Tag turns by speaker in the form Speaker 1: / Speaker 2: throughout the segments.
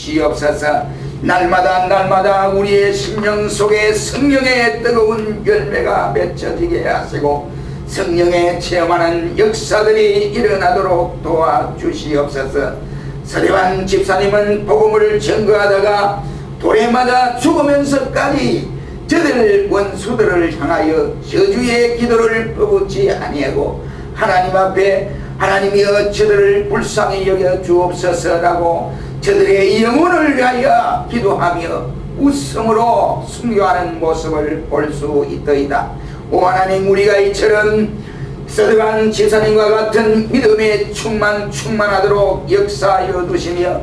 Speaker 1: 주시옵소서. 날마다 우리의 심령 속에 성령의 뜨거운 열매가 맺혀지게 하시고 성령의 체험하는 역사들이 일어나도록 도와주시옵소서. 서대환 집사님은 복음을 증거하다가 도래마다 죽으면서까지 저들 원수들을 향하여 저주의 기도를 퍼붓지 아니하고 하나님 앞에 하나님이여 저들을 불쌍히 여겨 주옵소서라고 저들의 영혼을 위하여 기도하며 웃음으로 순교하는 모습을 볼 수 있더이다. 오 하나님, 우리가 이처럼 서대환 집사님과 같은 믿음에 충만하도록 역사하여 두시며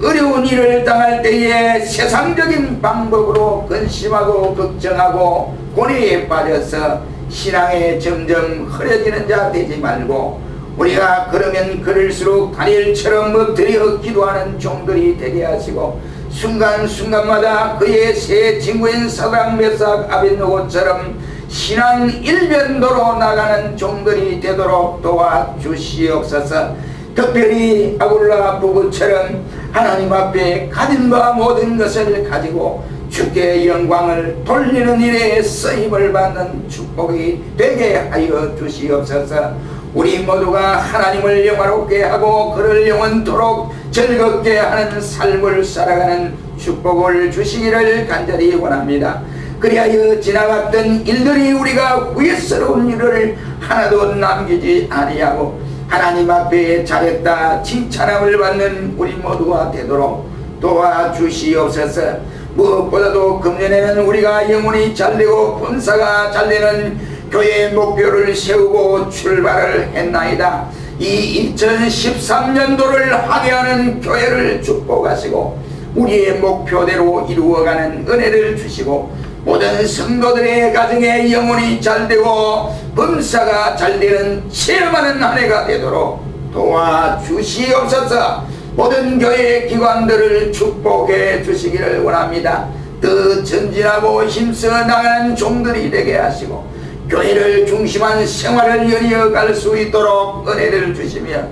Speaker 1: 어려운 일을 당할 때에 세상적인 방법으로 근심하고 걱정하고 고뇌에 빠져서 신앙에 점점 흐려지는 자 되지 말고 우리가 그러면 그럴수록 다니엘처럼 엎드려 기도하는 종들이 되게 하시고 순간순간마다 그의 새 친구인 사드락 메삭 아벳느고처럼 신앙 일변도로 나가는 종들이 되도록 도와주시옵소서. 특별히 아굴라 부부처럼 하나님 앞에 가진 바 모든 것을 가지고 주께 영광을 돌리는 일에 쓰임을 받는 축복이 되게 하여 주시옵소서. 우리 모두가 하나님을 영화롭게 하고 그를 영원토록 즐겁게 하는 삶을 살아가는 축복을 주시기를 간절히 원합니다. 그리하여 지나갔던 일들이 우리가 후회스러운 일을 하나도 남기지 아니하고 하나님 앞에 잘했다 칭찬함을 받는 우리 모두가 되도록 도와주시옵소서. 무엇보다도 금년에는 우리가 영혼이 잘되고 범사가 잘되는 교회의 목표를 세우고 출발을 했나이다. 이 2013년도를 함께하는 교회를 축복하시고 우리의 목표대로 이루어가는 은혜를 주시고 모든 성도들의 가정에 영혼이 잘되고 범사가 잘되는 체험하는 한 해가 되도록 도와주시옵소서. 모든 교회 기관들을 축복해 주시기를 원합니다. 더 전진하고 힘써 나가는 종들이 되게 하시고 교회를 중심한 생활을 이어갈 수 있도록 은혜를 주시며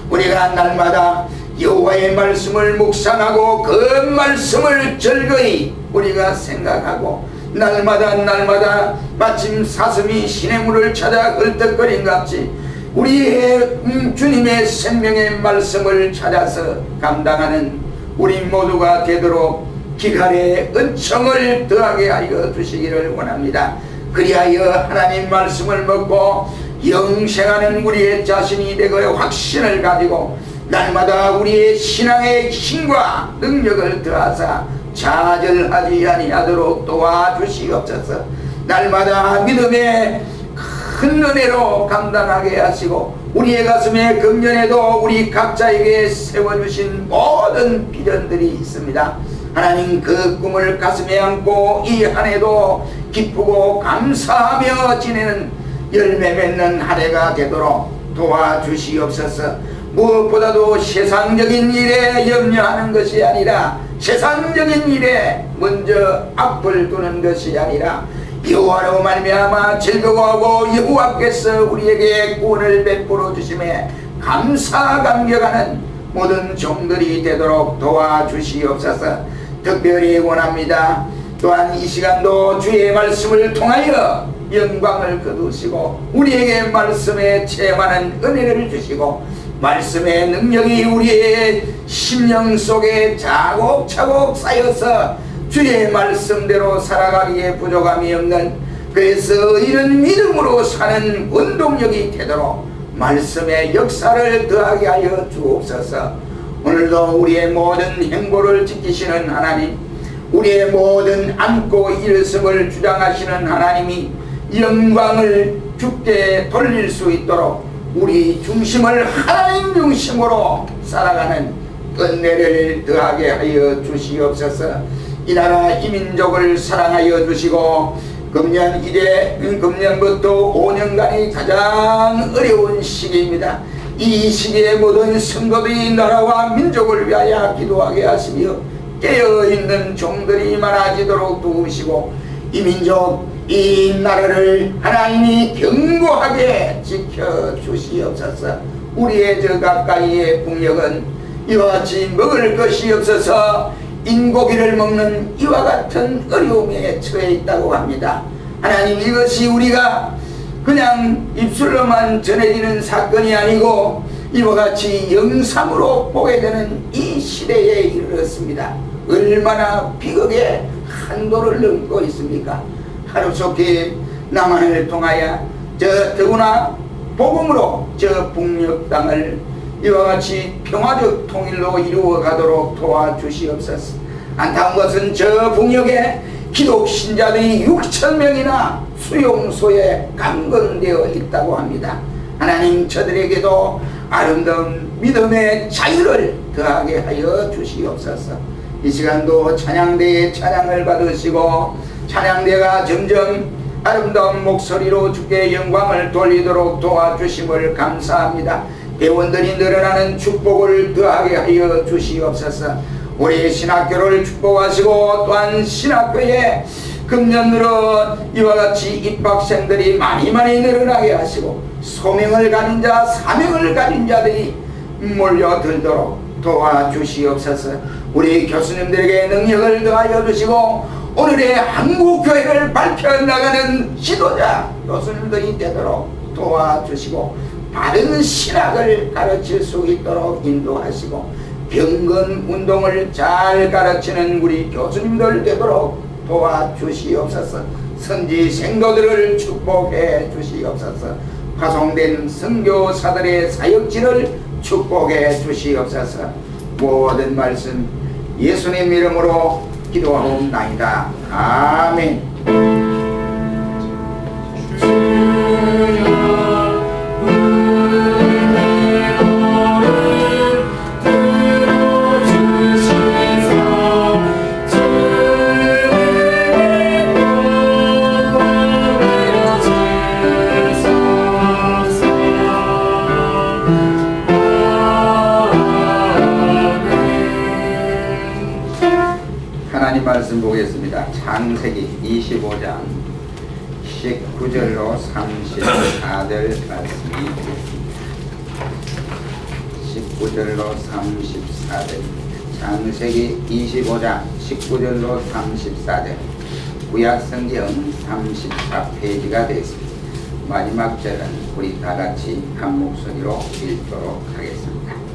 Speaker 1: 우리가 날마다 여호와의 말씀을 묵상하고 그 말씀을 즐거이 우리가 생각하고 날마다 마침 사슴이 시냇물을 찾아 걸떡거린 같이 우리의 주님의 생명의 말씀을 찾아서 감당하는 우리 모두가 되도록 기갈의 은총을 더하게 하여 주시기를 원합니다. 그리하여 하나님 말씀을 먹고 영생하는 우리의 자신이 되고 확신을 가지고 날마다 우리의 신앙의 힘과 능력을 더하사 좌절하지 아니하도록 도와주시옵소서. 날마다 믿음의 큰 은혜로 감당하게 하시고 우리의 가슴에 금년에도 우리 각자에게 세워주신 모든 비전들이 있습니다. 하나님 그 꿈을 가슴에 안고 이 한 해도 기쁘고 감사하며 지내는 열매 맺는 한 해가 되도록 도와주시옵소서. 무엇보다도 세상적인 일에 염려하는 것이 아니라 세상적인 일에 먼저 앞을 두는 것이 아니라 여호와로 말미암아 즐거워하고 여호와께서 우리에게 구원을 베풀어 주심에 감사 감격하는 모든 종들이 되도록 도와주시옵소서. 특별히 원합니다. 또한 이 시간도 주의 말씀을 통하여 영광을 거두시고 우리에게 말씀에 체험하는 은혜를 주시고 말씀의 능력이 우리의 심령 속에 차곡차곡 쌓여서 주의 말씀대로 살아가기에 부족함이 없는, 그래서 이런 믿음으로 사는 원동력이 되도록 말씀의 역사를 더하게 하여 주옵소서. 오늘도 우리의 모든 행보를 지키시는 하나님, 우리의 모든 안고 일성을 주장하시는 하나님이 영광을 주께 돌릴 수 있도록 우리 중심을 하나님 중심으로 살아가는 은혜를 더하게 하여 주시옵소서. 이 나라 이 민족을 사랑하여 주시고 금년부터 5년간이 가장 어려운 시기입니다. 이 시기에 모든 성도들이 나라와 민족을 위하여 기도하게 하시며 깨어있는 종들이 많아지도록 도우시고 이 민족 이 나라를 하나님이 견고하게 지켜주시옵소서. 우리의 저 가까이의 국력은 이와 같이 먹을 것이 없어서 인고기를 먹는 이와 같은 어려움에 처해 있다고 합니다. 하나님, 이것이 우리가 그냥 입술로만 전해지는 사건이 아니고 이와 같이 영상으로 보게 되는 이 시대에 이르렀습니다. 얼마나 비극의 한도를 넘고 있습니까? 하루속히 남한을 통하여 더구나 복음으로 저 북녘 땅을 이와 같이 평화적 통일로 이루어 가도록 도와주시옵소서. 안타까운 것은 저 북녘에 기독 신자들이 6,000명이나 수용소에 감금되어 있다고 합니다. 하나님, 저들에게도 아름다운 믿음의 자유를 더하게 하여 주시옵소서. 이 시간도 찬양대의 찬양을 받으시고 찬양대가 점점 아름다운 목소리로 주께 영광을 돌리도록 도와주심을 감사합니다. 회원들이 늘어나는 축복을 더하게 하여 주시옵소서. 우리 신학교를 축복하시고 또한 신학교에 금년으로 이와 같이 입학생들이 많이 늘어나게 하시고 소명을 가진 자, 사명을 가진 자들이 몰려들도록 도와주시옵소서. 우리 교수님들에게 능력을 더하여 주시고 오늘의 한국교회를 밝혀나가는 지도자 교수님들이 되도록 도와주시고 바른 신학을 가르칠 수 있도록 인도하시고 경건 운동을 잘 가르치는 우리 교수님들 되도록 도와주시옵소서. 선지 생도들을 축복해 주시옵소서. 파송된 선교사들의 사역지를 축복해 주시옵소서. 모든 말씀 예수님 이름으로 기도하옵나이다. 아멘. 하나님 말씀 보겠습니다. 창세기 25장 19절로 34절 말씀이 되겠습니다. 19절로 34절, 창세기 25장 19절로 34절, 구약성경 34페이지가 되겠습니다. 마지막 절은 우리 다같이 한 목소리로 읽도록 하겠습니다.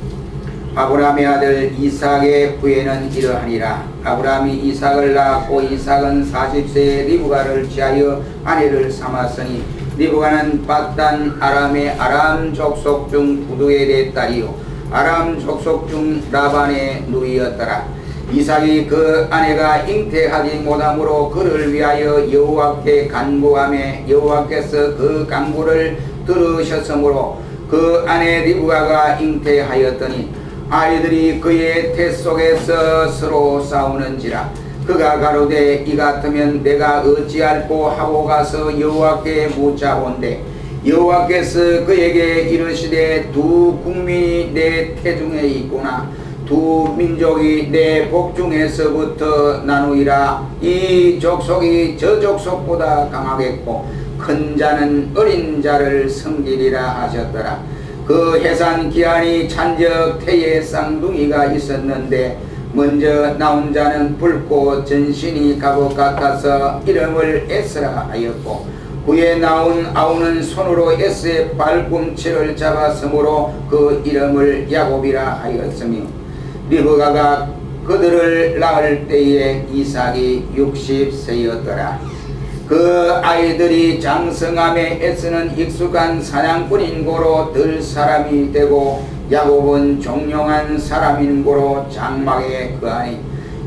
Speaker 1: 아브라함의 아들 이삭의 후예는 이러하니라. 아브라함이 이삭을 낳았고 이삭은 40세에 리브가를 취하여 아내를 삼았으니 리브가는 밧단 아람의 아람 족속 중 부두엘의 딸이요 아람 족속 중 라반의 누이였더라. 이삭이 그 아내가 잉태하지 못함으로 그를 위하여 여호와께 간구하매 여호와께서 그 간구를 들으셨으므로 그 아내 리브가가 잉태하였더니 아이들이 그의 태 속에서 서로 싸우는지라. 그가 가로되 이 같으면 내가 어찌할꼬 하고 가서 여호와께 묻자본데 여호와께서 그에게 이르시되 두 국민이 내 태중에 있구나. 두 민족이 내 복중에서부터 나누이라. 이 족속이 저 족속보다 강하겠고 큰 자는 어린 자를 섬기리라 하셨더라. 그 해산 기한이 찬적 태의 쌍둥이가 있었는데 먼저 나온 자는 붉고 전신이 갑옷 같아서 이름을 에스라 하였고 후에 나온 아우는 손으로 에스의 발꿈치를 잡았으므로 그 이름을 야곱이라 하였으며 리브가가 그들을 낳을 때에 이삭이 60세였더라. 그 아이들이 장성함에 에스는 익숙한 사냥꾼인 고로 들 사람이 되고 야곱은 종용한 사람인 고로 장막에 거하니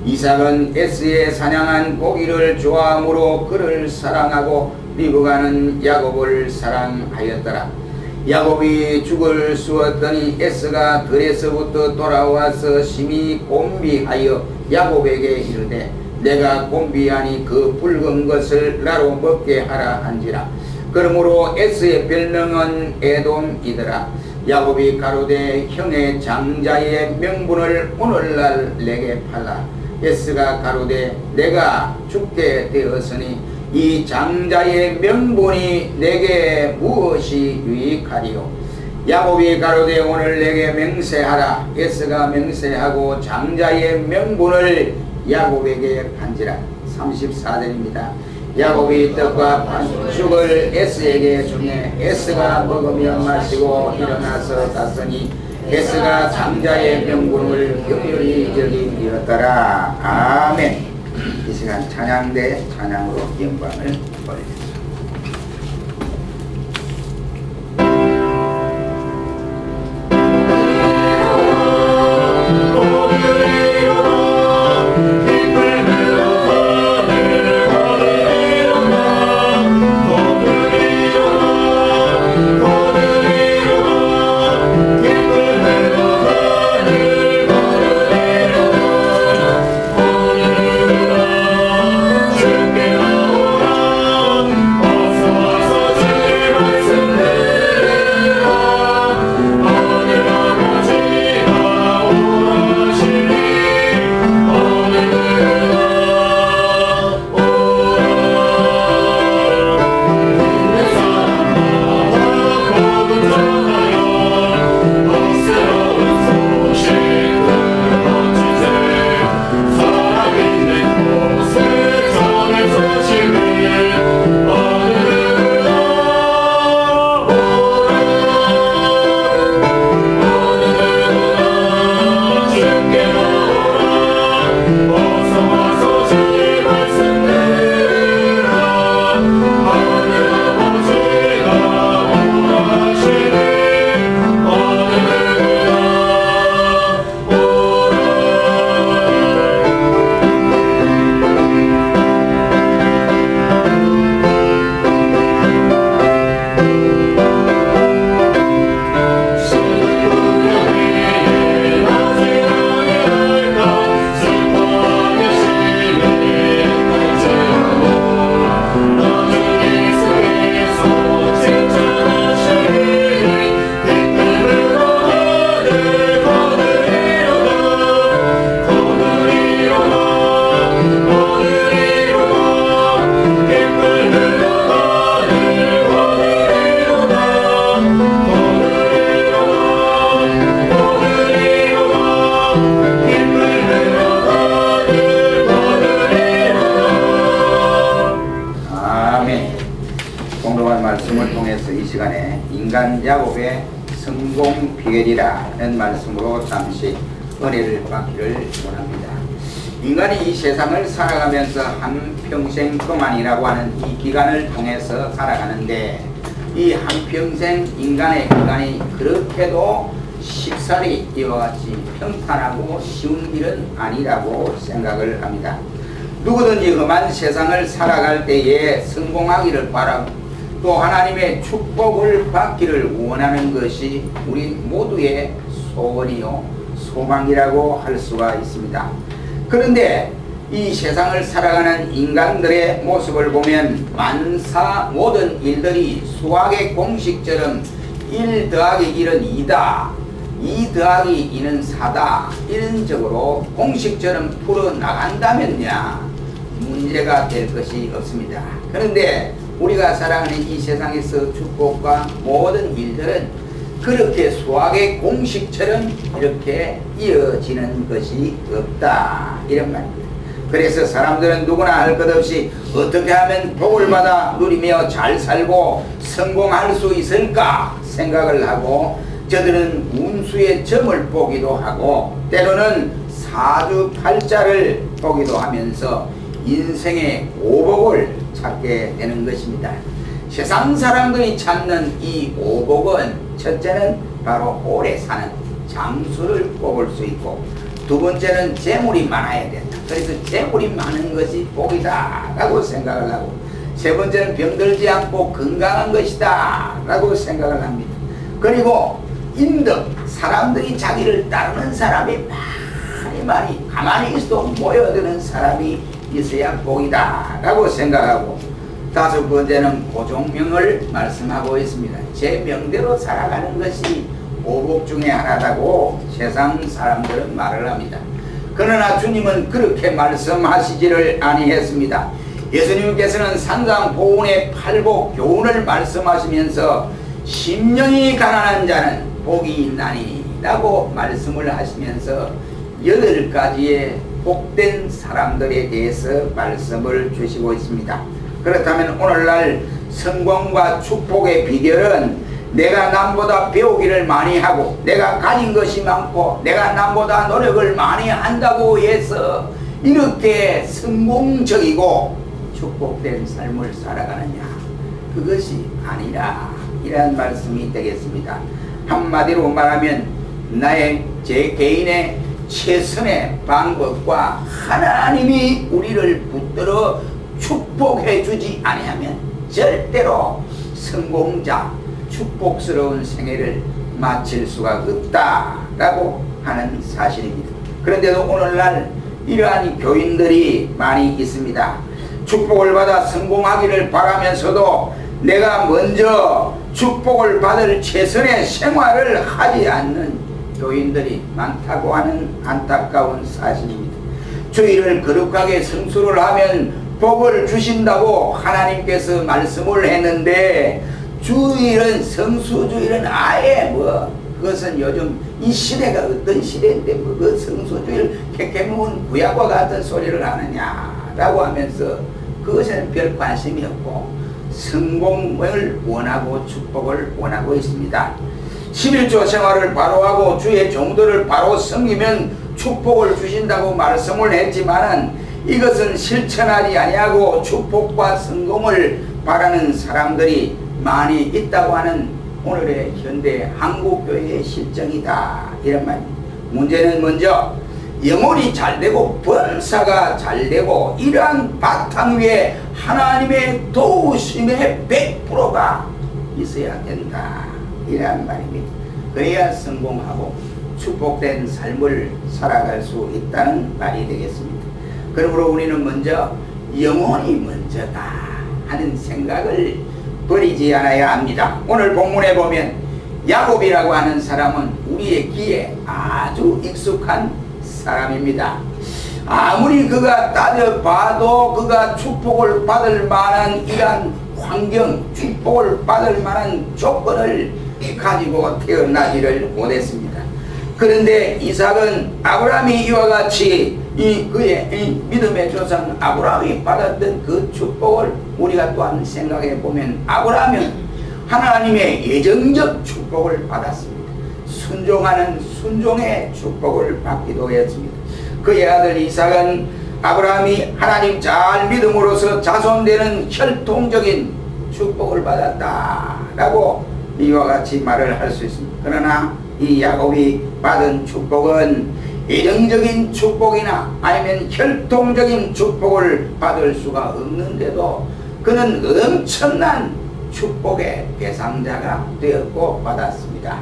Speaker 1: 이삭은 에스의 사냥한 고기를 좋아하므로 그를 사랑하고 리브가는 야곱을 사랑하였더라. 야곱이 죽을 쑤었더니 에스가 들에서부터 돌아와서 심히 곤비하여 야곱에게 이르되 내가 곤비하니 그 붉은 것을 나로 먹게 하라 한지라. 그러므로 에스의 별명은 에돔이더라. 야곱이 가로되 형의 장자의 명분을 오늘날 내게 팔라. 에스가 가로되 내가 죽게 되었으니 이 장자의 명분이 내게 무엇이 유익하리요. 야곱이 가로되 오늘 내게 맹세하라. 에스가 맹세하고 장자의 명분을 야곱에게 판지라. 34절입니다. 야곱이 떡과 반죽을 에스에게 주매 에스가 먹으며 마시고 일어나서 갔으니 에스가 장자의 명분을 격렬히 여기었더라. 아멘. 이 시간 찬양대 찬양으로 영광을 올립니다. 야곱의 성공 비결이라는 말씀으로 잠시 은혜를 받기를 원합니다. 인간이 이 세상을 살아가면서 한평생 동안이라고 하는 이 기간을 통해서 살아가는데 이 한평생 인간의 기간이 그렇게도 쉽사리 이와 같이 평탄하고 쉬운 일은 아니라고 생각을 합니다. 누구든지 험한 세상을 살아갈 때에 성공하기를 바라고 또 하나님의 축복을 받기를 원하는 것이 우리 모두의 소원이요 소망이라고 할 수가 있습니다. 그런데 이 세상을 살아가는 인간들의 모습을 보면 만사 모든 일들이 수학의 공식처럼 1 더하기 1은 2다 2 더하기 2는 4다 이런 식으로 공식처럼 풀어나간다면야 문제가 될 것이 없습니다. 그런데 우리가 살아가는 이 세상에서 축복과 모든 일들은 그렇게 수학의 공식처럼 이렇게 이어지는 것이 없다 이런 말입니다. 그래서 사람들은 누구나 할 것 없이 어떻게 하면 복을 받아 누리며 잘 살고 성공할 수 있을까 생각을 하고 저들은 운수의 점을 보기도 하고 때로는 사주팔자를 보기도 하면서 인생의 오복을 찾게 되는 것입니다. 세상 사람들이 찾는 이 오복은 첫째는 바로 오래 사는 장수를 뽑을 수 있고 두 번째는 재물이 많아야 된다. 그래서 재물이 많은 것이 복이다 라고 생각을 하고 세 번째는 병들지 않고 건강한 것이다 라고 생각을 합니다. 그리고 인덕 사람들이 자기를 따르는 사람이 많이 가만히 있어도 모여드는 사람이 있어야 복이다 라고 생각하고 다섯 번째는 고종명을 말씀하고 있습니다. 제 명대로 살아가는 것이 오복 중에 하나다고 세상 사람들은 말을 합니다. 그러나 주님은 그렇게 말씀하시지를 아니했습니다. 예수님께서는 산상보훈의 팔복 교훈을 말씀하시면서 심령이 가난한 자는 복이 있나니 라고 말씀을 하시면서 8가지의 축복된 사람들에 대해서 말씀을 주시고 있습니다. 그렇다면 오늘날 성공과 축복의 비결은 내가 남보다 배우기를 많이 하고 내가 가진 것이 많고 내가 남보다 노력을 많이 한다고 해서 이렇게 성공적이고 축복된 삶을 살아가느냐, 그것이 아니라 이런 말씀이 되겠습니다. 한마디로 말하면 제 개인의 최선의 방법과 하나님이 우리를 붙들어 축복해 주지 아니하면 절대로 성공자 축복스러운 생애를 마칠 수가 없다라고 하는 사실입니다. 그런데도 오늘날 이러한 교인들이 많이 있습니다. 축복을 받아 성공하기를 바라면서도 내가 먼저 축복을 받을 최선의 생활을 하지 않는 교인들이 많다고 하는 안타까운 사실입니다. 주일을 거룩하게 성수를 하면 복을 주신다고 하나님께서 말씀을 했는데 주일은 성수주일은 아예 그것은 요즘 이 시대가 어떤 시대인데 그 성수주일 캐캐묵은 구약과 같은 소리를 하느냐라고 하면서 그것에는 별 관심이 없고 성공을 원하고 축복을 원하고 있습니다. 11조 생활을 바로 하고 주의 종들을 바로 섬기면 축복을 주신다고 말씀을 했지만은 이것은 실천하지 아니하고 축복과 성공을 바라는 사람들이 많이 있다고 하는 오늘의 현대 한국교회의 실정이다, 이런 말입니다. 문제는 먼저 영혼이 잘되고 번사가 잘되고 이러한 바탕 위에 하나님의 도우심의 100%가 있어야 된다, 이란 말입니다. 그래야 성공하고 축복된 삶을 살아갈 수 있다는 말이 되겠습니다. 그러므로 우리는 먼저 영혼이 먼저다 하는 생각을 버리지 않아야 합니다. 오늘 본문에 보면 야곱이라고 하는 사람은 우리의 귀에 아주 익숙한 사람입니다. 아무리 그가 따져봐도 그가 축복을 받을 만한 이러한 환경, 축복을 받을 만한 조건을 가지고 태어나지를 못했습니다. 그런데 이삭은 아브라함이 이와 같이 그의 믿음의 조상 아브라함이 받았던 그 축복을 우리가 또한 생각해 보면 아브라함은 하나님의 예정적 축복을 받았습니다. 순종하는 순종의 축복을 받기도 했습니다. 그의 아들 이삭은 아브라함이 하나님 잘 믿음으로써 자손되는 혈통적인 축복을 받았다라고 이와 같이 말을 할 수 있습니다. 그러나 이 야곱이 받은 축복은 예정적인 축복이나 아니면 혈통적인 축복을 받을 수가 없는데도 그는 엄청난 축복의 대상자가 되었고 받았습니다.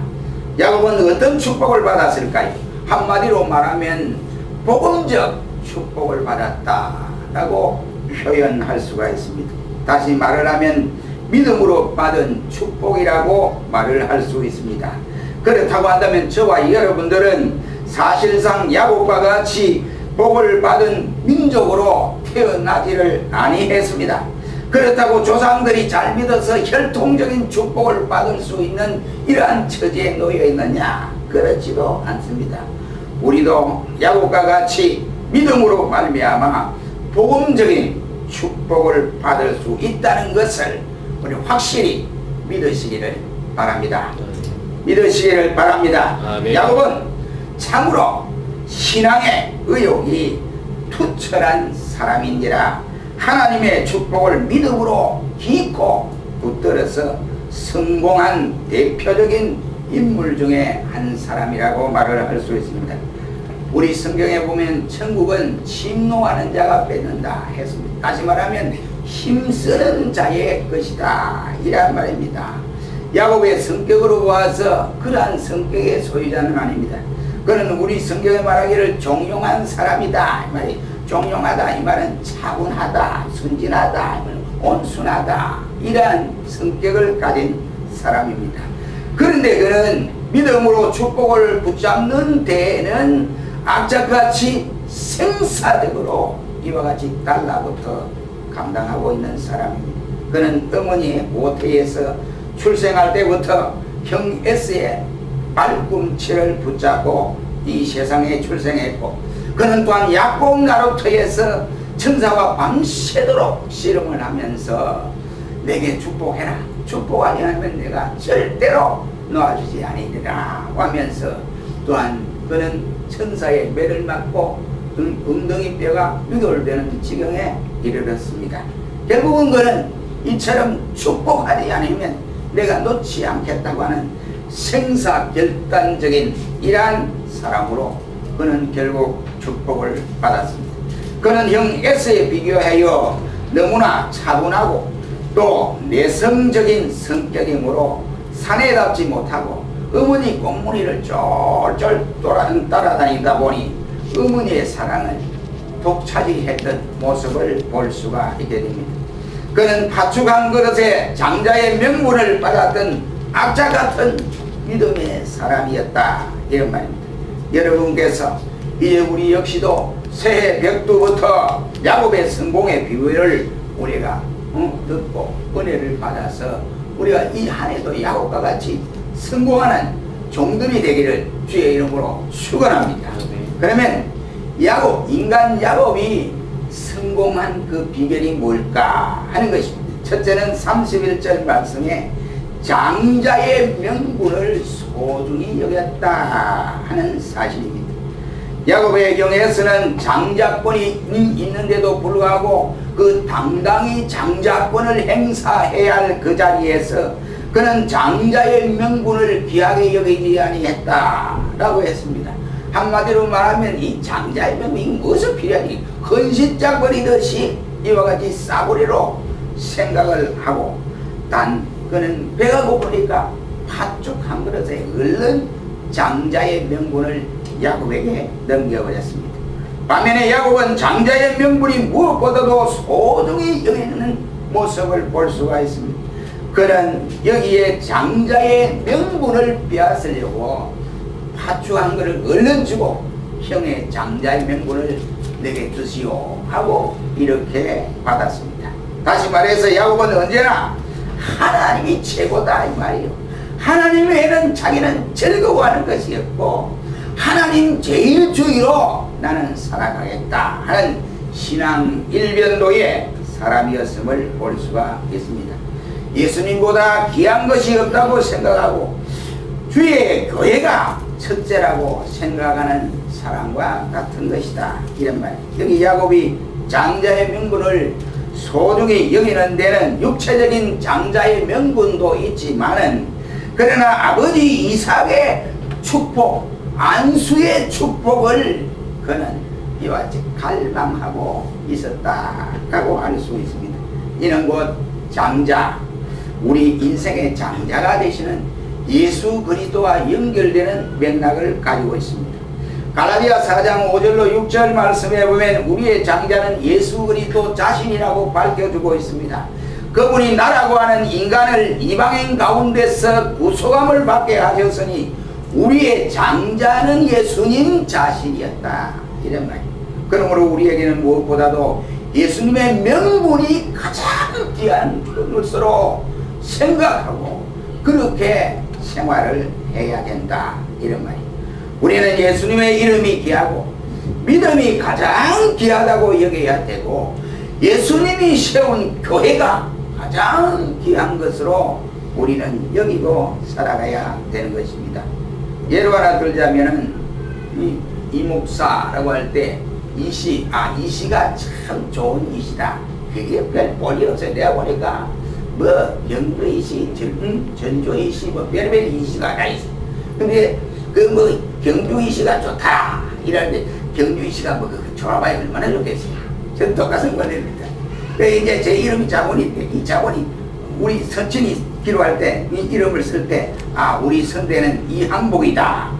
Speaker 1: 야곱은 어떤 축복을 받았을까요? 한마디로 말하면 복음적 축복을 받았다라고 표현할 수가 있습니다. 다시 말을 하면 믿음으로 받은 축복이라고 말을 할 수 있습니다. 그렇다고 한다면 저와 여러분들은 사실상 야곱과 같이 복을 받은 민족으로 태어나지를 아니했습니다. 그렇다고 조상들이 잘 믿어서 혈통적인 축복을 받을 수 있는 이러한 처지에 놓여 있느냐? 그렇지도 않습니다. 우리도 야곱과 같이 믿음으로 말미암아 복음적인 축복을 받을 수 있다는 것을 우리 확실히 믿으시기를 바랍니다. 믿으시기를 바랍니다. 아멘. 야곱은 참으로 신앙의 의욕이 투철한 사람인지라 하나님의 축복을 믿음으로 깊고 붙들어서 성공한 대표적인 인물 중에 한 사람이라고 말을 할 수 있습니다. 우리 성경에 보면 천국은 침노하는 자가 뺏는다 했습니다. 다시 말하면 힘쓰는 자의 것이다, 이란 말입니다. 야곱의 성격으로 보아서 그러한 성격의 소유자는 아닙니다. 그는 우리 성경에 말하기를 종용한 사람이다, 이 말이 종용하다 이 말은 차분하다, 순진하다, 온순하다, 이러한 성격을 가진 사람입니다. 그런데 그는 믿음으로 축복을 붙잡는 데에는 악착같이 생사적으로 이와 같이 달라붙어 감당하고 있는 사람입니다. 그는 어머니의 모태에서 출생할 때부터 형 에스의 발꿈치를 붙잡고 이 세상에 출생했고 그는 또한 야곱 나루터에서 천사와 밤새도록 씨름을 하면서 내게 축복해라, 축복하지 않으면 내가 절대로 놓아주지 아니리라 하면서 또한 그는 천사의 매를 맞고 엉덩이 뼈가 유돌되는 지경에 이르렀습니다. 결국은 그는 이처럼 축복하지 않으면 내가 놓지 않겠다고 하는 생사결단적인 이러한 사람으로 그는 결국 축복을 받았습니다. 그는 형 에서에 비교하여 너무나 차분하고 또 내성적인 성격이므로 사내답지 못하고 어머니 꽁무니를 쫄쫄 따라다니다 보니 어머니의 사랑을 독차지했던 모습을 볼 수가 있게 됩니다. 그는 파죽한 그릇에 장자의 명분을 받았던 악자 같은 믿음의 사람이었다, 이런 말입니다. 여러분께서 이제 우리 역시도 새해 벽두부터 야곱의 성공의 비밀을 우리가 듣고 은혜를 받아서 우리가 이 한 해도 야곱과 같이 성공하는 종들이 되기를 주의 이름으로 축원합니다. 그러면 인간 야곱이 성공한 그 비결이 뭘까 하는 것입니다. 첫째는 31절 말씀에 장자의 명분을 소중히 여겼다 하는 사실입니다. 야곱의 경에서는 장자권이 있는데도 불구하고 그 당당히 장자권을 행사해야 할 그 자리에서 그는 장자의 명분을 귀하게 여기지 아니했다라고 했습니다. 한마디로 말하면 이 장자의 명분이 무엇을 필요하니 헌신자 버리듯이 이와 같이 싸구려로 생각을 하고 단 그는 배가 고프니까 팥죽 한 그릇에 얼른 장자의 명분을 야곱에게 넘겨버렸습니다. 반면에 야곱은 장자의 명분이 무엇보다도 소중히 여기는 모습을 볼 수가 있습니다. 그는 여기에 장자의 명분을 빼앗으려고 팥죽 한 그릇을 얼른 주고 형의 장자의 명분을 내게 주시오 하고 이렇게 받았습니다. 다시 말해서 야곱은 언제나 하나님이 최고다 이 말이에요. 하나님 외에는 자기는 즐거워하는 것이었고 하나님 제일주의로 나는 살아가겠다 하는 신앙 일변도의 사람이었음을 볼 수가 있습니다. 예수님보다 귀한 것이 없다고 생각하고 주의 교회가 첫째라고 생각하는 사람과 같은 것이다, 이런 말. 여기 야곱이 장자의 명분을 소중히 여기는 데는 육체적인 장자의 명분도 있지만은 그러나 아버지 이삭의 축복, 안수의 축복을 그는 이와 같이 갈망하고 있었다라고 할 수 있습니다. 이는 곧 장자, 우리 인생의 장자가 되시는 예수 그리스도와 연결되는 맥락을 가지고 있습니다. 갈라디아 4장 5절로 6절 말씀에 보면 우리의 장자는 예수 그리스도 자신이라고 밝혀주고 있습니다. 그분이 나라고 하는 인간을 이방인 가운데서 구속함을 받게 하셨으니 우리의 장자는 예수님 자신이었다, 이런 말입니다. 그러므로 우리에게는 무엇보다도 예수님의 명분이 가장 귀한 것으로 생각하고 그렇게 생활을 해야 된다, 이런 말입니다. 우리는 예수님의 이름이 귀하고 믿음이 가장 귀하다고 여겨야 되고 예수님이 세운 교회가 가장 귀한 것으로 우리는 여기고 살아가야 되는 것입니다. 예로 하나 들자면은 이 목사라고 할 때 이 시가 참 좋은 이시다. 그게 별 볼이 없어요. 내가 보니까 뭐 영도 이시, 전조 이시, 뭐 별별 이시가 다 있어. 근데 그 뭐 경주 이시가 좋다 이러는데 경주 이시가 뭐 좋아봐야 얼마나 좋겠어요. 전 똑같은 거랍니다. 그 이제 제 이름이 자본인데 이 자본이 우리 선친이 기록할 때 이 이름을 쓸 때 우리 선대는 이항복이다.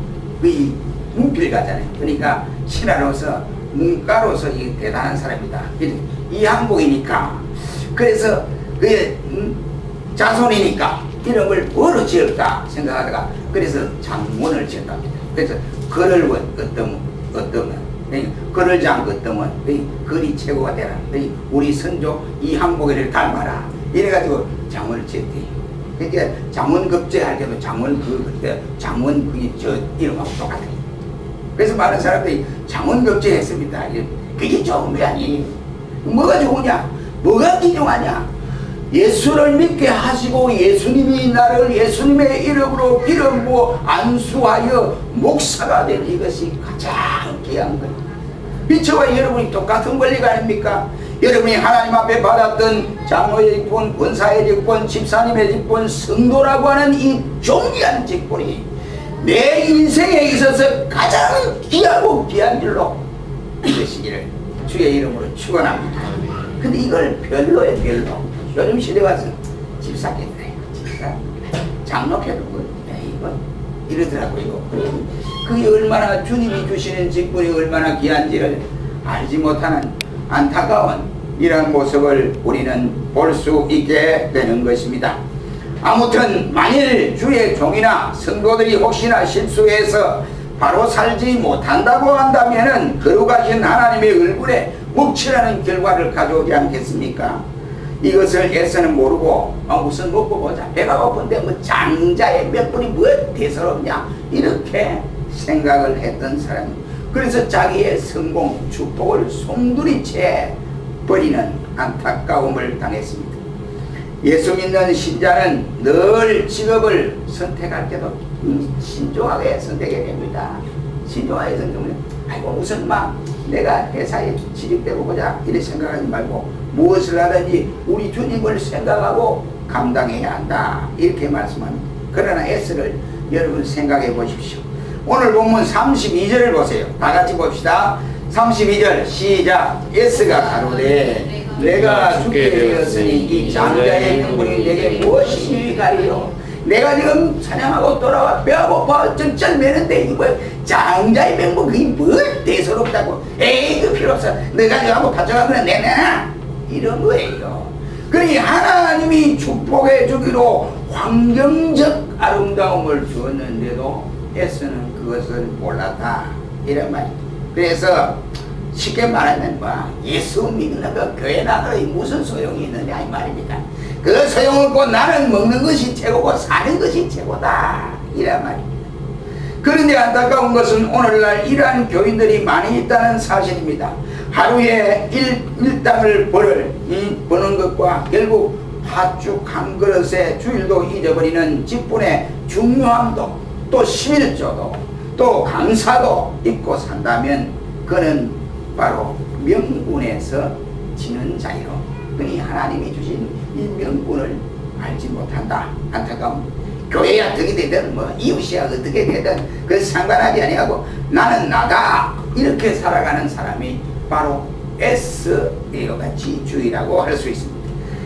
Speaker 1: 그 문필 같잖아요. 그러니까 신하로서 문가로서 이 대단한 사람이다. 이항복이니까 그래서 그 자손이니까 이름을 뭐로 지을까 생각하다가 그래서 장문을 지었답니다. 그래서 글을 얻으면 글을 얻으면 글이 최고가 되라. 우리 선조 이항복이를 닮아라. 이래가지고 장문을 지었대요. 그러니까 장문급제 할 때도 장문 그때 장문 그게 저 이름하고 똑같아요. 그래서 많은 사람들이 장원급제했습니다. 그게 좋은 게 아니에요. 뭐가 좋으냐? 뭐가 귀중하냐? 예수를 믿게 하시고 예수님이 나를 예수님의 이름으로 기름 부어 안수하여 목사가 된 이것이 가장 귀한 거예요. 저와 여러분이 똑같은 권리가 아닙니까? 여러분이 하나님 앞에 받았던 장로의 직분, 권사의 직분, 집사님의 직분, 성도라고 하는 이 존귀한 직분이 내 인생에 있어서 가장 귀하고 귀한 일로 이것이기를 주의 이름으로 축원합니다. 근데 이걸 별로에 별로. 요즘 시대 와서 집사겠네, 집사, 장로께도 이거 이러더라고요. 그게 얼마나 주님이 주시는 직분이 얼마나 귀한지를 알지 못하는 안타까운 이런 모습을 우리는 볼 수 있게 되는 것입니다. 아무튼 만일 주의 종이나 성도들이 혹시나 실수해서 바로 살지 못한다고 한다면은 거룩하신 하나님의 얼굴에 묵치라는 결과를 가져오지 않겠습니까? 이것을 애써는 모르고 무슨 먹고 보자, 배가 고픈데 뭐 장자의 몇 분이 뭐 대서롭냐 이렇게 생각을 했던 사람입니다. 그래서 자기의 성공, 축복을 송두리째 버리는 안타까움을 당했습니다. 예수 믿는 신자는 늘 직업을 선택할 때도 신중하게 선택해야 됩니다. 신중하게 선택하면 아이고 무슨 막 내가 회사에 취직되고 보자 이렇게 생각하지 말고 무엇을 하든지 우리 주님을 생각하고 감당해야 한다 이렇게 말씀합니다. 그러나 S를 여러분 생각해 보십시오. 오늘 본문 32절을 보세요. 다 같이 봅시다. 32절 시작. S가 가로되 내가 죽게 되었으니 이 장자의 명분이 내게 무엇이 유익하리요? 내가 지금 사냥하고 돌아와 뼈 고파 쩔쩔 매는데 이거 장자의 명분 그게 뭘 대서롭다고. 에이 그 필요 없어. 내가 지금 한번 가져가면 내놔 이런 거예요. 그러니 하나님이 축복해 주기로 환경적 아름다움을 주었는데도 S는 그것을 몰랐다 이런 말이에요. 그래서 쉽게 말하면 예수 믿는 거 교회 나가서 무슨 소용이 있느냐 이 말입니다. 그 소용없고 나는 먹는 것이 최고고 사는 것이 최고다 이란 말입니다. 그런데 안타까운 것은 오늘날 이러한 교인들이 많이 있다는 사실입니다. 하루에 일당을 버는 것과 결국 팥죽 한 그릇에 주일도 잊어버리는 직분의 중요함도 또 11조도 또 강사도 잊고 산다면 그는 바로 명분에서 지는 자요. 그니 하나님이 주신 이 명분을 알지 못한다. 안타까운 교회야 어떻게 되든 이웃이야 어떻게 되든 그 상관하지 아니하고 나는 나다 이렇게 살아가는 사람이 바로 S와 같이 주의라고 할 수 있습니다.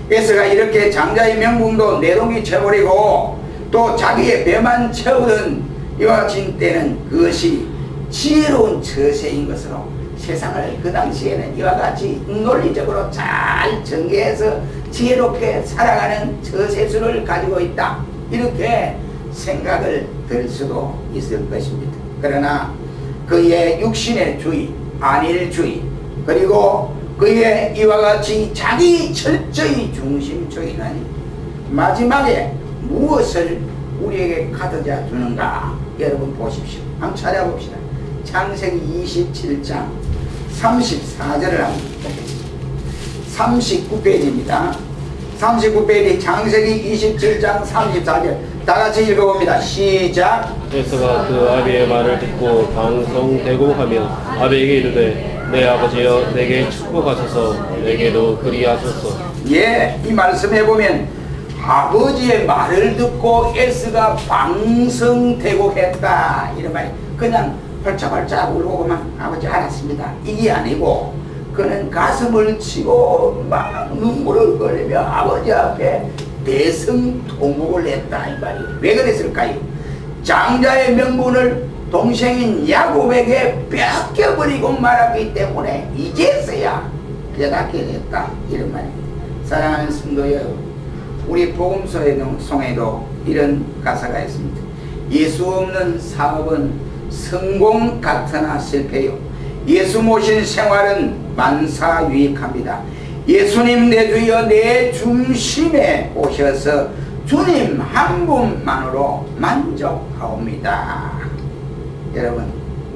Speaker 1: S가 이렇게 장자의 명분도 내롱이 채버리고 또 자기의 배만 채우던 이와 같은 때는 그것이 지혜로운 처세인 것으로 세상을 그 당시에는 이와 같이 논리적으로 잘 전개해서 지혜롭게 살아가는 처세술을 가지고 있다 이렇게 생각을 들 수도 있을 것입니다. 그러나 그의 육신의 주의, 안일주의 그리고 그의 이와 같이 자기 철저히 중심주의는 마지막에 무엇을 우리에게 가져다 주는가 여러분 보십시오. 한번 찾아봅시다. 창세기 27장 34절을 한번 보겠습니다. 39페이지입니다. 39페이지 창세기 27장 34절 다 같이 읽어봅니다. 시작.
Speaker 2: 에서가 그 아비의 말을 듣고 방성되고 하며 아비에게 이르되 내 아버지여 내게 축복하소서 내게도 그리하소서.
Speaker 1: 예, 이 말씀에 보면 아버지의 말을 듣고 S가 방성되고 했다 이런 말이 그냥 펄짝펄짝 울고 그만 아버지 알았습니다 이게 아니고 그는 가슴을 치고 막 눈물을 흘리며 아버지 앞에 대성통곡을 했다 이 말이에요. 왜 그랬을까요? 장자의 명분을 동생인 야곱에게 뺏겨버리고 말았기 때문에 이제서야 깨닫게 됐다 이런 말입니다. 사랑하는 성도 여러분, 우리 복음서에도 이런 가사가 있습니다. 예수 없는 사업은 성공 같으나 실패요. 예수 모신 생활은 만사유익합니다. 예수님 내 주여 내 중심에 오셔서 주님 한 분만으로 만족하옵니다. 여러분,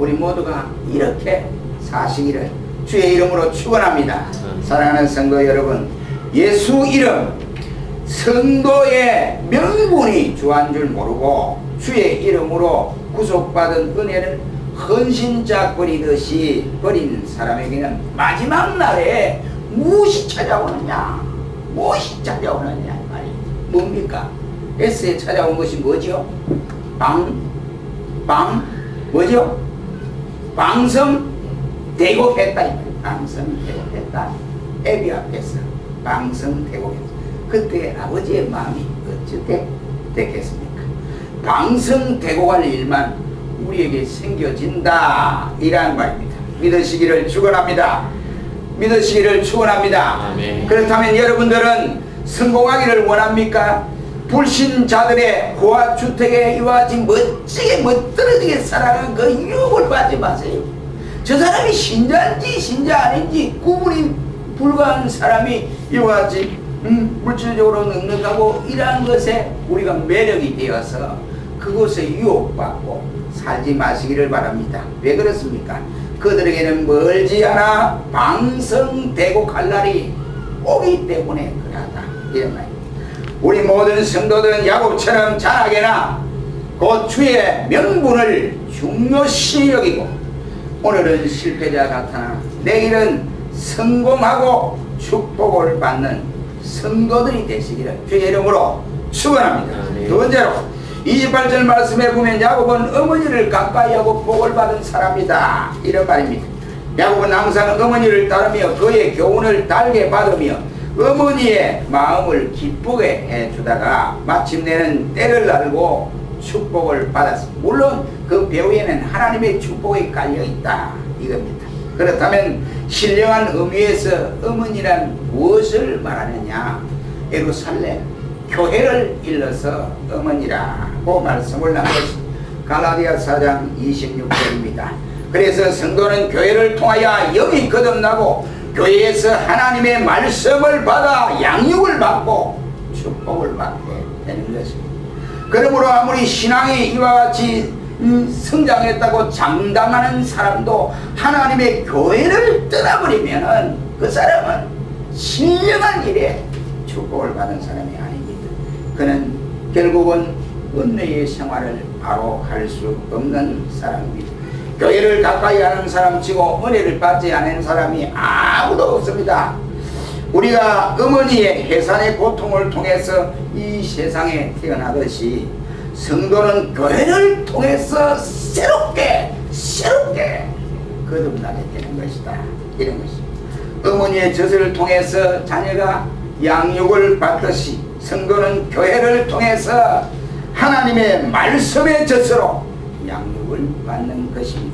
Speaker 1: 우리 모두가 이렇게 사시기를 주의 이름으로 축원합니다. 사랑하는 성도 여러분, 예수 이름 성도의 명분이 주한 줄 모르고 주의 이름으로 구속받은 은혜를 헌신자 버리듯이 버린 사람에게는 마지막 날에 무엇이 찾아오느냐, 무엇이 찾아오느냐 이 말이 뭡니까? S에 찾아온 것이 뭐죠? 뭐죠? 방성대곡했다 이 말이에요. 방성대곡했다. 애비 앞에서 방성대곡했다. 그때 아버지의 마음이 어찌 됐겠습니까? 방성대곡할 일만 우리에게 생겨진다 이라는 말입니다. 믿으시기를 축원합니다. 믿으시기를 축원합니다.
Speaker 2: 아멘.
Speaker 1: 그렇다면 여러분들은 성공하기를 원합니까? 불신자들의 고아주택에 이와 같이 멋지게 멋들어지게 살아가는 그 유혹을 받지 마세요. 저 사람이 신자인지 신자 아닌지 구분이 불가한 사람이 이와 같이 물질적으로 넉넉하고 이러한 것에 우리가 매력이 되어서 그곳에 유혹받고 살지 마시기를 바랍니다. 왜 그렇습니까? 그들에게는 멀지 않아 방성대곡할 날이 오기 때문에 그러하다 이런 말입니다. 우리 모든 성도들은 야곱처럼 자라게나 그 주의 명분을 중요시 여기고 오늘은 실패자 같으나 내일은 성공하고 축복을 받는 성도들이 되시기를 주의 이름으로 축원합니다. 두 번째로 28절 말씀에 보면 야곱은 어머니를 가까이 하고 복을 받은 사람이다 이런 말입니다. 야곱은 항상 어머니를 따르며 그의 교훈을 달게 받으며 어머니의 마음을 기쁘게 해주다가 마침내는 때를 알고 축복을 받았습니다. 물론 그 배후에는 하나님의 축복이 깔려있다 이겁니다. 그렇다면 신령한 의미에서 어머니란 무엇을 말하느냐? 예루살렘 교회를 일러서 어머니라고 말씀을 한 것이 갈라디아 4장 26절입니다. 그래서 성도는 교회를 통하여 영이 거듭나고 교회에서 하나님의 말씀을 받아 양육을 받고 축복을 받게 되는 것입니다. 그러므로 아무리 신앙이 이와 같이 성장했다고 장담하는 사람도 하나님의 교회를 떠나버리면 그 사람은 신령한 일에 축복을 받은 사람이 아닙니다. 그는 결국은 은혜의 생활을 바로 할 수 없는 사람입니다. 교회를 가까이 하는 사람치고 은혜를 받지 않은 사람이 아무도 없습니다. 우리가 어머니의 해산의 고통을 통해서 이 세상에 태어나듯이 성도는 교회를 통해서 새롭게 거듭나게 되는 것이다 이런 것입니다. 어머니의 젖을 통해서 자녀가 양육을 받듯이 성도는 교회를 통해서 하나님의 말씀의 젖으로 양육을 받는 것입니다.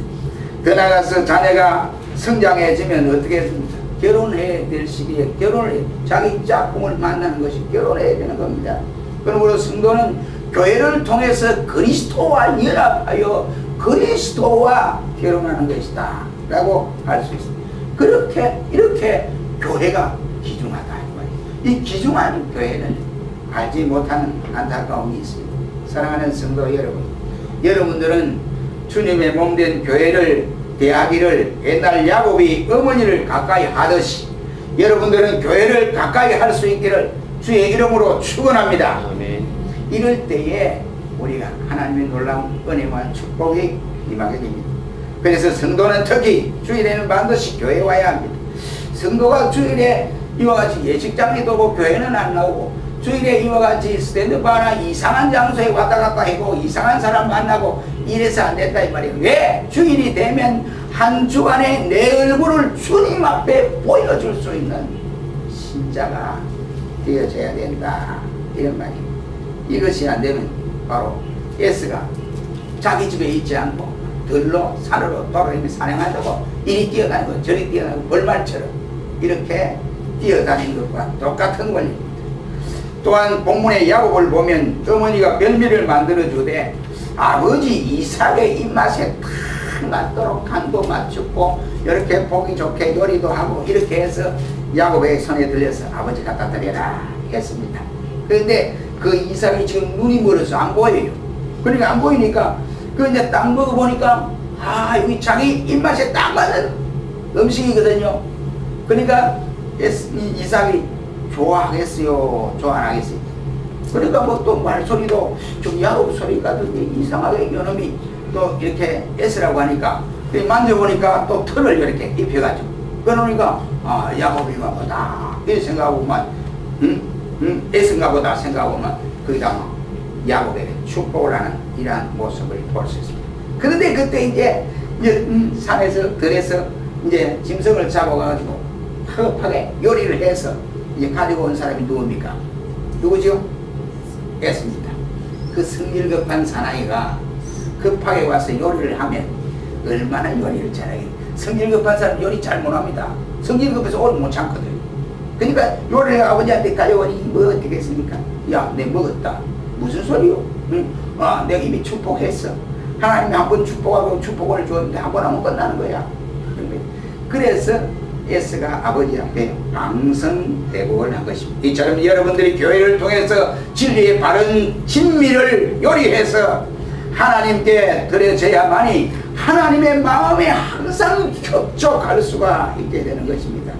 Speaker 1: 더 나아가서 자녀가 성장해지면 어떻게 했습니까? 결혼해야 될 시기에 결혼을 해. 자기 짝꿍을 만나는 것이 결혼해야 되는 겁니다. 그러므로 성도는 교회를 통해서 그리스도와 연합하여 그리스도와 결혼하는 것이다 라고 할 수 있습니다. 이렇게 교회가 귀중하다 이 귀중한 교회는 알지 못하는 안타까움이 있습니다. 사랑하는 성도 여러분, 여러분들은 주님의 몸된 교회를 대하기를 옛날 야곱이 어머니를 가까이 하듯이 여러분들은 교회를 가까이 할 수 있기를 주의 이름으로 축원합니다.
Speaker 2: 아멘.
Speaker 1: 이럴 때에 우리가 하나님의 놀라운 은혜와 축복이 임하게 됩니다. 그래서 성도는 특히 주일에는 반드시 교회에 와야 합니다. 성도가 주일에 이와 같이 예식장에도 오고 교회는 안 나오고 주일에 이와 같이 스탠드바나 이상한 장소에 왔다 갔다 하고 이상한 사람 만나고 이래서 안 됐다 이 말이에요. 왜? 주일이 되면 한 주간에 내 얼굴을 주님 앞에 보여줄 수 있는 신자가 되어져야 된다 이런 말이에요. 이것이 안 되면 바로 S가 자기 집에 있지 않고 들로 산으로 돌아다니며 사냥하려고 이리 뛰어다니고 저리 뛰어다니고 벌말처럼 이렇게 뛰어다니는 것과 똑같은 권리입니다. 또한 본문의 야곱을 보면 어머니가 별미를 만들어주되 아버지 이삭의 입맛에 딱 맞도록 간도 맞추고 이렇게 보기 좋게 요리도 하고 이렇게 해서 야곱의 손에 들려서 아버지 갖다 드려라 했습니다. 그런데 그 이삭이 지금 눈이 멀어서 안 보여요. 그러니까 안 보이니까 그 이제 딱 먹어보니까 여기 자기 입맛에 딱 맞는 음식이거든요. 그러니까 이삭이 좋아하겠어요? 좋아 안 하겠어요? 그러니까 뭐 또 말소리도 좀 야곱 소리가 되게 이상하게 요놈이 또 이렇게 에스라고 하니까 만져보니까 또 털을 이렇게 입혀가지고 그러니까 야곱인가 보다 이 생각하고만 에스인가 보다 생각하고만 거기다 막 야곱에게 축복을 하는 이러한 모습을 볼 수 있습니다. 그런데 그때 이제 산에서 들에서 이제 짐승을 잡아가지고 파급하게 요리를 해서 이제 가지고 온 사람이 누굽니까? 누구죠? 에스입니다. 그 성질급한 사나이가 급하게 와서 요리를 하면 얼마나 요리를 잘하겠니? 성질급한 사람 요리 잘 못합니다. 성질급해서 오래 못 참거든요. 그러니까 요리를 아버지한테 가져오니 뭐 어떻겠습니까? 야, 내 먹었다. 무슨 소리요? 내가 이미 축복했어. 하나님이 한 번 축복하고 축복을 줬는데 한 번 하면 끝나는 거야. 그래서 에스가 아버지 앞에 방성대복을 한 것입니다. 이처럼 여러분들이 교회를 통해서 진리의 바른 진미를 요리해서 하나님께 드려져야만이 하나님의 마음에 항상 격족할 수가 있게 되는 것입니다.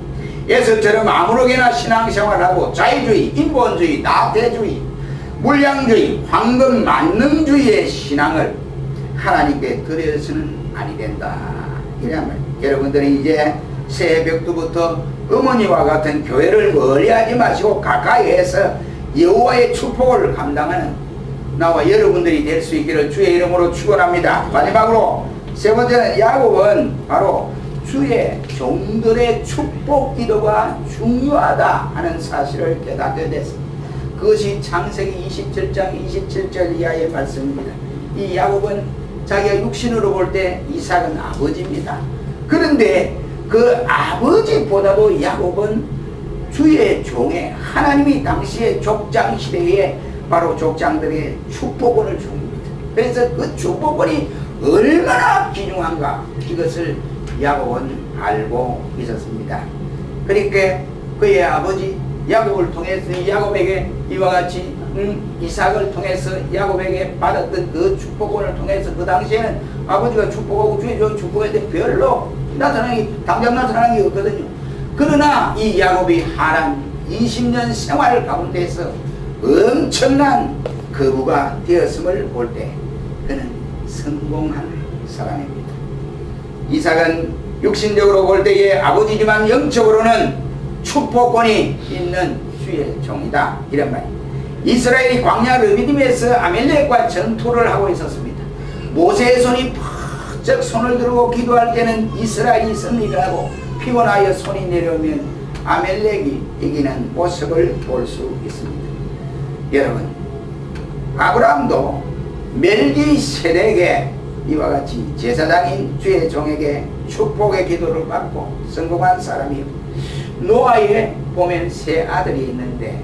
Speaker 1: 에스처럼 아무렇게나 신앙생활하고 자유주의, 인본주의, 나태주의, 물량주의, 황금 만능주의의 신앙을 하나님께 드려서는 아니 된다. 이러면 여러분들이 이제 새벽부터 어머니와 같은 교회를 멀리하지 마시고 가까이에서 여호와의 축복을 감당하는 나와 여러분들이 될 수 있기를 주의 이름으로 축원합니다. 마지막으로 세 번째는 야곱은 바로 주의 종들의 축복 기도가 중요하다 하는 사실을 깨닫게 됐습니다. 그것이 창세기 27장 27절 이하의 말씀입니다. 이 야곱은 자기가 육신으로 볼 때 이삭은 아버지입니다. 그런데 그 아버지보다도 야곱은 주의 종의 하나님이 당시의 족장 시대에 바로 족장들의 축복권을 줍니다. 그래서 그 축복권이 얼마나 귀중한가 이것을 야곱은 알고 있었습니다. 그러니까 그의 아버지 야곱을 통해서 야곱에게 이와 같이 이삭을 통해서 야곱에게 받았던 그 축복권을 통해서 그 당시에는 아버지가 축복하고 주의 종이 축복했는데 별로 당장 나타나는 게 없거든요. 그러나 이 야곱이 하란 20년 생활 가운데서 엄청난 거부가 되었음을 볼 때 그는 성공한 사람입니다. 이삭은 육신적으로 볼 때의 아버지지만 영적으로는 축복권이 있는 주의 종이다 이런 말입니다. 이스라엘이 광야 르비딤에서 아멜렉과 전투를 하고 있었습니다. 모세의 손이 퍽적 손을 들고 기도할 때는 이스라엘이 승리를 하고 피곤하여 손이 내려오면 아멜렉이 이기는 모습을 볼 수 있습니다. 여러분, 아브라함도 멜기세덱에게 이와 같이 제사장인 주의 종에게 축복의 기도를 받고 성공한 사람이요. 노아에 보면 세 아들이 있는데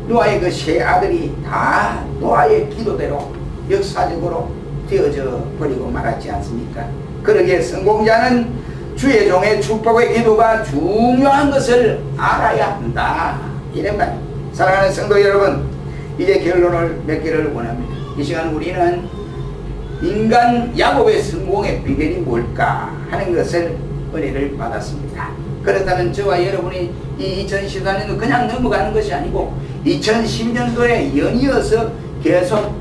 Speaker 1: 노아의 그 세 아들이 다 노아의 기도대로 역사적으로 되어져 버리고 말았지 않습니까? 그러기에 성공자는 주의 종의 축복의 기도가 중요한 것을 알아야 한다 이런 말입니다. 사랑하는 성도 여러분, 이제 결론을 맺기를 원합니다. 이 시간 우리는 인간 야곱의 성공의 비결이 뭘까 하는 것을 은혜를 받았습니다. 그렇다면 저와 여러분이 이 2014년도 그냥 넘어가는 것이 아니고 2010년도에 연이어서 계속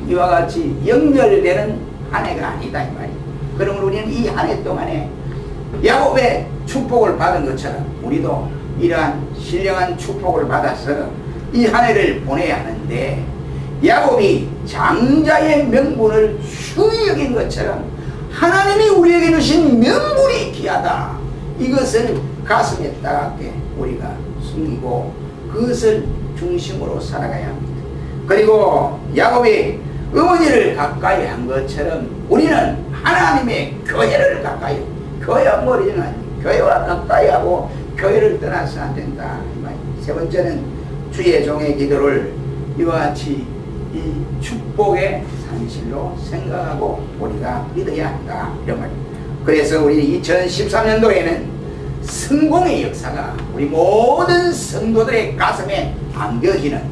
Speaker 1: 이와 같이 연결되는 한 해가 아니다 이 말이에요. 그러면 우리는 이 한 해 동안에 야곱의 축복을 받은 것처럼 우리도 이러한 신령한 축복을 받아서 이 한 해를 보내야 하는데 야곱이 장자의 명분을 중히 여긴 것처럼 하나님이 우리에게 주신 명분이 귀하다. 이것을 가슴에 따갑게 우리가 숨기고 그것을 중심으로 살아가야 합니다. 그리고 야곱이 어머니를 가까이 한 것처럼 우리는 하나님의 교회를 가까이, 교회와 머리는 아니고 교회와 가까이 하고 교회를 떠나서 안 된다. 세 번째는 주의 종의 기도를 이와 같이 이 축복의 산실로 생각하고 우리가 믿어야 한다 이런 말입니다. 그래서 우리 2013년도에는 성공의 역사가 우리 모든 성도들의 가슴에 안겨지는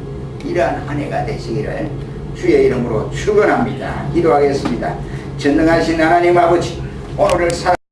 Speaker 1: 이러한 한 해가 되시기를 주의 이름으로 축원합니다. 기도하겠습니다. 전능하신 하나님 아버지, 오늘을 살